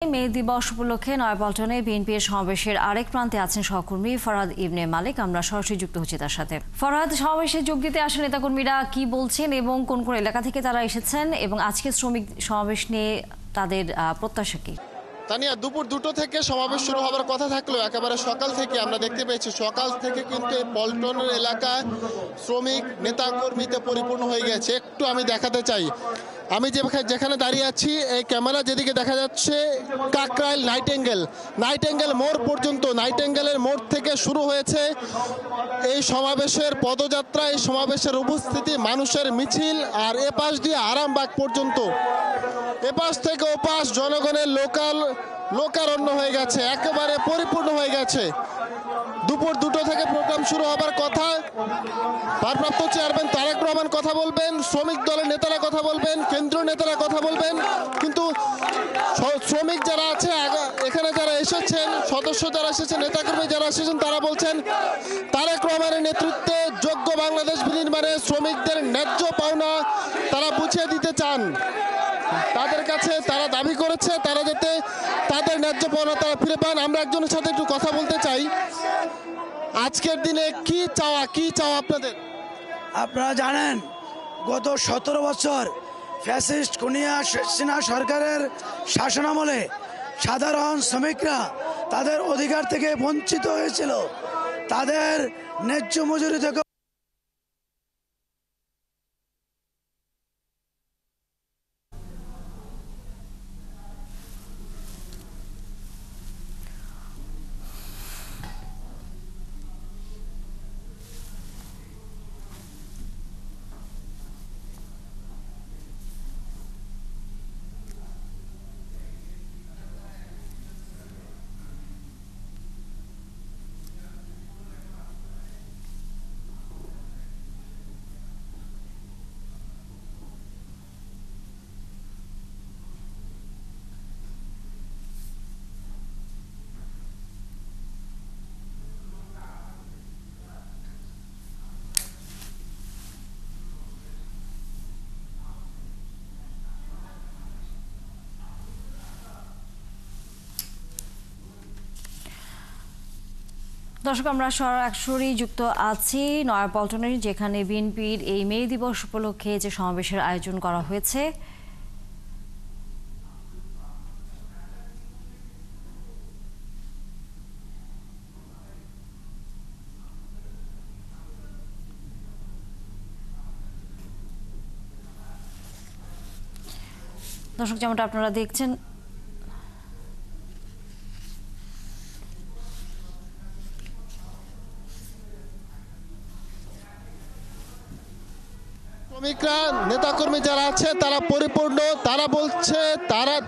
মে দিবস উপলক্ষে নয়াপল্টনে বিএনপির সমাবেশের আরেক প্রান্তে আছেন সহকর্মী ফরহাদ ইবনে মালিক। আমরা সরাসরি যুক্ত হচ্ছি তার সাথে। ফরহাদ, সমাবেশে যোগ দিতে আসা নেতাকর্মীরা কি বলছেন এবং কোন কোন এলাকা থেকে তারা এসেছেন এবং আজকে শ্রমিক সমাবেশ নিয়ে তাদের প্রত্যাশা কি? তানিয়া, দুপুর 2টো থেকে সমাবেশ শুরু হবার কথা থাকলেও একেবারে সকাল থেকে আমরা দেখতে পেয়েছি সকাল থেকে কিন্তু এই পল্টনের এলাকা শ্রমিক নেতাকর্মীতে পরিপূর্ণ হয়ে গেছে। একটু আমি দেখাতে চাই, আমি যেখানে দাঁড়িয়ে আছি এই ক্যামেরা যেদিকে দেখা যাচ্ছে কাকরাইল নাইটেঙ্গেল মোড় পর্যন্ত, নাইটেঙ্গেলের মোড় থেকে শুরু হয়েছে এই সমাবেশের পদযাত্রা, এই সমাবেশের উপস্থিতি, মানুষের মিছিল। আর এপাশ দিয়ে আরামবাগ পর্যন্ত, এপাশ থেকে ওপাশ জনগণের লোকারণ্য হয়ে গেছে, একেবারে পরিপূর্ণ হয়ে গেছে। দুপুর 2টো থেকে প্রোগ্রাম শুরু হবার কথা। ভারপ্রাপ্ত চেয়ারম্যান তারেক রহমান কথা বলবেন, শ্রমিক দলের নেতারা কথা বলবেন, কেন্দ্রীয় নেতারা কথা বলবেন, কিন্তু শ্রমিক যারা আছে এখানে যারা এসেছেন, সদস্য যারা এসেছেন, নেতাকর্মী যারা এসেছেন, তারা বলছেন তারেক রহমানের নেতৃত্বে যোগ্য বাংলাদেশ বিনির্মাণে শ্রমিকদের ন্যায্য পাওনা তারা বুঝিয়ে দিতে চান। তাদের কাছে তারা দাবি করেছে তারা যাতে তাদের ন্যায্য পাওনা তারা ফিরে পান। আমরা একজনের সাথে একটু কথা বলতে চাই। আজকের দিনে কি চাওয়া আপনাদের? আপনারা জানেন গত 17 বছর ফ্যাসিস্ট খুনিয়া সিনা সরকারের শাসনামলে সাধারণ শ্রমিকরা তাদের অধিকার থেকে বঞ্চিত হয়েছিল। তাদের ন্যায্য মজুরি থেকে দর্শক, আমরা সরাসরি যুক্ত আছি নয়াপল্টনের, যেখানে বিএনপির এই মে দিবস উপলক্ষে যে সমাবেশের আয়োজন করা হয়েছে। দর্শক, যেমনটা আপনারা দেখছেন, শ্রমিকরা নেতাকর্মী যারা আছে তারা পরিপূর্ণ। তারা বলছে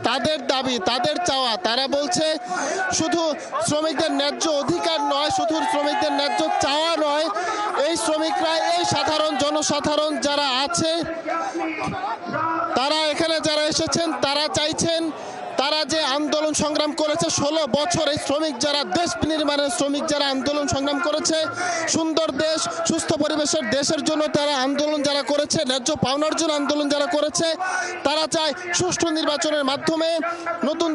তাদের দাবি, তাদের চাওয়া, তারা বলছে শুধু শ্রমিকদের ন্যায্য অধিকার নয়, শুধু শ্রমিকদের ন্যায্য চাওয়া নয়, এই শ্রমিকরা, এই সাধারণ জনসাধারণ যারা আছে, তারা এখানে যারা এসেছেন, তারা চাইছেন তারা যে আন্দোলন সংগ্রাম করেছে 16 বছর, এই শ্রমিক যারা দেশ বিনির্মাণের শ্রমিক যারা আন্দোলন সংগ্রাম করেছে, সুন্দর দেশ, সুস্থ পরিবেশের দেশের জন্য তারা আন্দোলন যারা করেছে, ন্যায্য পাওনার জন্য আন্দোলন যারা করেছে, তারা চায় সুষ্ঠু নির্বাচনের মাধ্যমে নতুন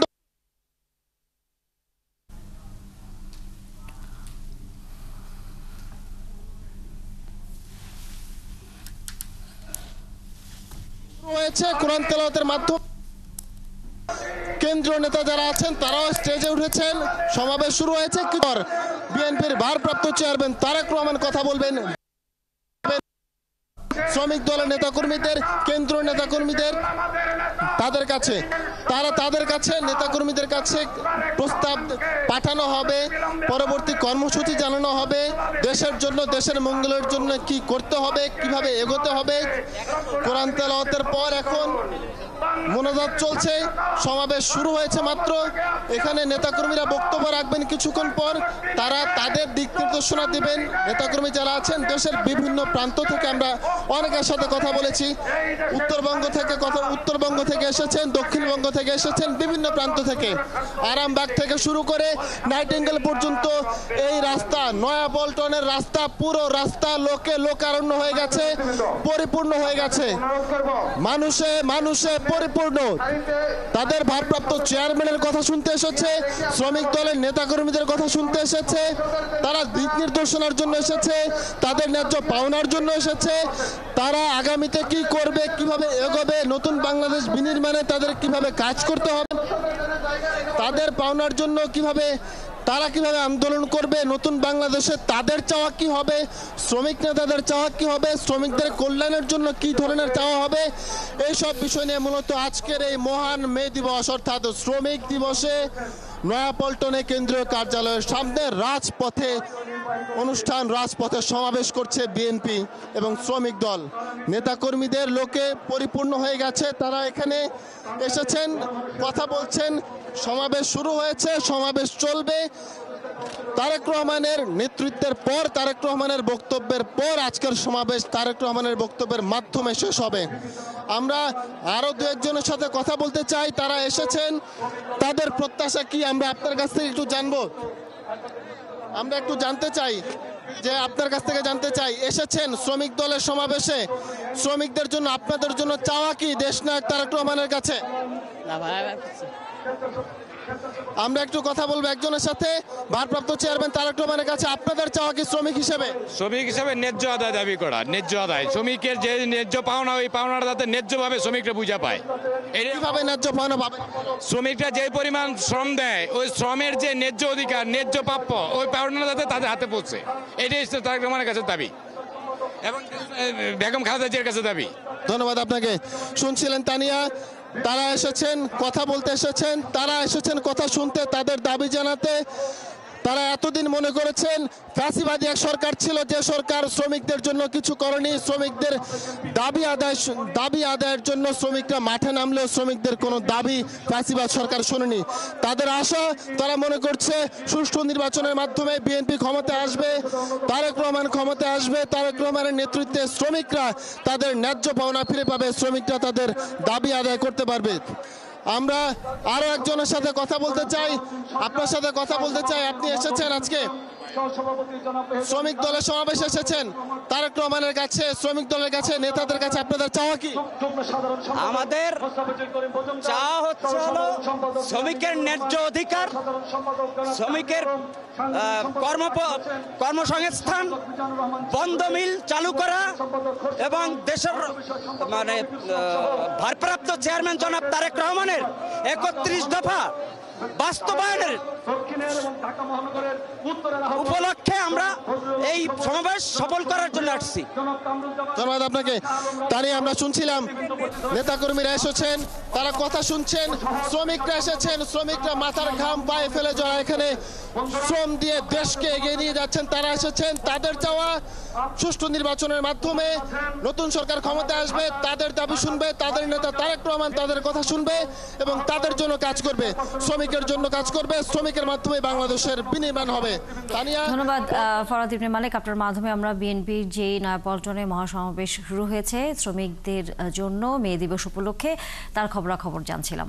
হয়েছে কোরআন তেলাওয়াতের মাধ্যমে। কেন্দ্রীয় নেতা যারা আছেন তারাও স্টেজে উঠেছেন, সমাবেশ শুরু হয়েছে। বিএনপির ভারপ্রাপ্ত চেয়ারম্যান তারেক রহমান কথা বলবেন শ্রমিক দলের নেতাকর্মীদের, কেন্দ্রীয় নেতাকর্মীদের, তাদের কাছে নেতাকর্মীদের কাছে প্রস্তাব পাঠানো হবে, পরবর্তী কর্মসূচি জানানো হবে, দেশের জন্য, দেশের মঙ্গলের জন্য কি করতে হবে, কিভাবে এগোতে হবে। কোরআন তেলাওয়াতের পর এখন মোনাজাত চলছে, সমাবেশ শুরু হয়েছে মাত্র। এখানে নেতাকর্মীরা বক্তব্য রাখবেন কিছুক্ষণ পর, তারা তাদের দিক নির্দেশনা দিবেন। নেতাকর্মী যারা আছেন দেশের বিভিন্ন প্রান্ত থেকে, আমরা অনেকের সাথে কথা বলেছি, উত্তরবঙ্গ থেকে এসেছেন, দক্ষিণবঙ্গ থেকে এসেছেন, বিভিন্ন প্রান্ত থেকে, আরামবাগ থেকে শুরু করে নাইটেঙ্গেল পর্যন্ত এই রাস্তা, নয়াপল্টনের রাস্তা, পুরো রাস্তা লোকারণ্য হয়ে গেছে, পরিপূর্ণ হয়ে গেছে। মানুষে পরিপূর্ণ। তাদের ভারপ্রাপ্ত চেয়ারম্যানের কথা শুনতে এসেছে, শ্রমিক দলের নেতাকর্মীদের কথা শুনতে এসেছে, তারা দিক নির্দেশনার জন্য এসেছে, তাদের ন্যায্য পাওনার জন্য এসেছে, তারা আগামীতে কি করবে, কিভাবে এগোবে, নতুন বাংলাদেশ বিনির্মাণে তাদের কিভাবে কাজ করতে হবে, তাদের পাওনার জন্য তারা কিভাবে আন্দোলন করবে, নতুন বাংলাদেশে তাদের চাওয়া কি হবে, শ্রমিক নেতাদের চাওয়া কি হবে, শ্রমিকদের কল্যাণের জন্য কি ধরনের চাওয়া হবে, এইসব বিষয় নিয়ে মূলত আজকের এই মহান মে দিবস অর্থাৎ শ্রমিক দিবসে নয়াপল্টনে কেন্দ্রীয় কার্যালয়ের সামনে রাজপথে সমাবেশ করছে বিএনপি এবং শ্রমিক দল। নেতাকর্মীদের লোকে পরিপূর্ণ হয়ে গেছে, তারা এখানে এসেছেন, কথা বলছেন। সমাবেশ শুরু হয়েছে, সমাবেশ চলবে। তারেক রহমানের নেতৃত্বের পর, তারেক রহমানের বক্তব্যের পর আজকের সমাবেশ তারেক রহমানের বক্তব্যের মাধ্যমে শেষ হবে। আমরা আরো দু একজনের সাথে কথা বলতে চাই, তারা এসেছেন, তাদের প্রত্যাশা কি আমরা আপনার কাছ থেকে একটু জানবো। আমরা একটু জানতে চাই যে আপনার কাছ থেকে জানতে চাই, এসেছেন শ্রমিক দলের সমাবেশে, শ্রমিকদের জন্য আপনাদের জন্য চাওয়া কি দেশনায়ক তারেক রহমানের কাছে? আমরা একটু কথা বলবো একজনের সাথে, ভারপ্রাপ্ত চেয়ারম্যান তারেক রহমানের কাছে আপনাদের চাওয়া কি শ্রমিক হিসেবে? ন্যায্য আদায় দাবি করা, ন্যায্য আদায়, শ্রমিকের যে ন্যায্য পাওনা, ওই পাওনাটা যাতে ন্যায্যভাবে শ্রমিকরা বুঝা পায়। কিভাবে ন্যায্য পাওনা পাবে? শ্রমিকরা যে পরিমাণ শ্রম দেয়, ওই শ্রমের যে ন্যায্য অধিকার, ন্যায্য প্রাপ্য, ওই পাওনা যাতে তাদের হাতে পৌঁছে, এটাই তারেক রহমানের কাছে দাবি এবং বেগম খালেদা জিয়ার কাছে দাবি। ধন্যবাদ আপনাকে। শুনছিলেন তানিয়া, তারা এসেছেন কথা বলতে এসেছেন, তারা এসেছেন কথা শুনতে, তাদের দাবি জানাতে। তারা এতদিন মনে করেছেন ফ্যাসিবাদী এক সরকার ছিল, যে সরকার শ্রমিকদের জন্য কিছু করেনি, শ্রমিকদের দাবি আদায়ের জন্য শ্রমিকরা মাঠে নামলেও শ্রমিকদের কোনো দাবি ফ্যাসিবাদ সরকার শোনেনি। তাদের আশা, তারা মনে করছে সুষ্ঠু নির্বাচনের মাধ্যমে বিএনপি ক্ষমতায় আসবে, তারেক রহমান ক্ষমতায় আসবে, তারেক রহমানের নেতৃত্বে শ্রমিকরা তাদের ন্যায্য পাওনা ফিরে পাবে, শ্রমিকরা তাদের দাবি আদায় করতে পারবে। আমরা আরো একজনের সাথে কথা বলতে চাই, আপনার সাথে কথা বলতে চাই। আপনি এসেছেন আজকে শ্রমিক দলের সমাবেশে এসেছেন, তারেক রহমানের কাছে, শ্রমিক দলের কাছে, নেতাদের কাছে আপনাদের চাওয়া কি? আমাদের চাওয়া হচ্ছে হলো শ্রমিকের ন্যায্য অধিকার, শ্রমিকের কর্মসংস্থান, বন্ধ মিল চালু করা এবং দেশের ভারপ্রাপ্ত চেয়ারম্যান জনাব তারেক রহমানের 31 দফা বাস্তবায়নের উপলক্ষে আমরা এই সমাবেশ সফল করার জন্য আসছি। ধন্যবাদ আপনাকে। তারই আমরা শুনছিলাম নেতাকর্মীরা এসেছেন, তারা কথা শুনছেন, শ্রমিকরা এসেছেন, শ্রমিকরা মাথার ঘাম পায়ে ফেলে যারা এখানে শ্রম দিয়ে দেশকে এগিয়ে নিয়ে যাচ্ছেন, তারা এসেছেন। তাদের চাওয়া সুষ্ঠু নির্বাচনের মাধ্যমে নতুন সরকার ক্ষমতায় আসবে, তাদের দাবি শুনবে, তাদের নেতা তারেক রহমান তাদের কথা শুনবে এবং তাদের জন্য কাজ করবে, শ্রমিকের জন্য কাজ করবে, শ্রমিকের মাধ্যমে বাংলাদেশের বিনির্মাণ হবে। তানিয়া, ধন্যবাদ ফরহাদ ইবনে মালিক। আপনার মাধ্যমে আমরা বিএনপির যে নয়াপল্টনে মহাসমাবেশ শুরু হয়েছে শ্রমিকদের জন্য মে দিবস উপলক্ষে, তার খবরাখবর জানছিলাম।